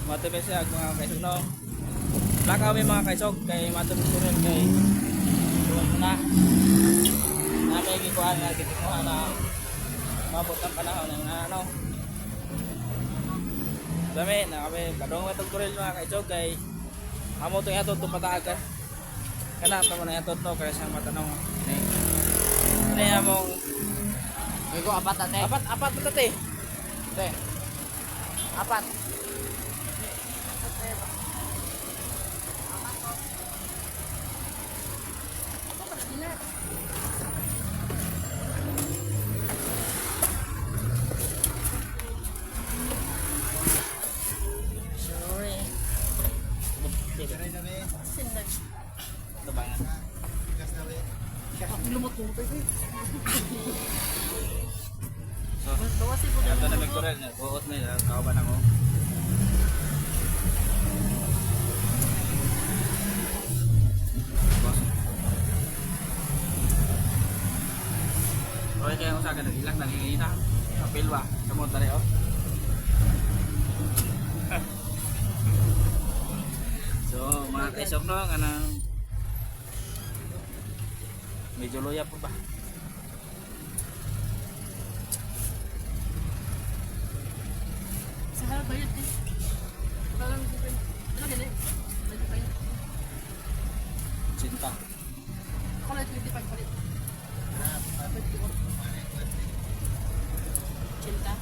matubay siya mga kaisog no. Lakaw may mga kaisog kay matubay ko rin kay doon na. Na may gikuhan na gikuhan na mabot ang panahon ng ano. Dami na kami kadong matog ko rin mga kaisog kay amo to yato to pataag. Kana pa man yato no kay sa matanong ni. Ni among Ego apat ate. apat tate. Te. Apat. Sorry. Sindag. Tabangan. Lumot mo pa ito. So, Bawasin po ito na Victoria, buot na kauban ako. Boss. Okay, kaya kung sa akin, ilang nangingita. Kapil ba? Kamot na rin, oh. So, mga kaisok no, kanang medyo loya po ba? Sa harap bayad eh. Parang ano ganun? 25. Cinta. Ako lang 25 palit. Cinta.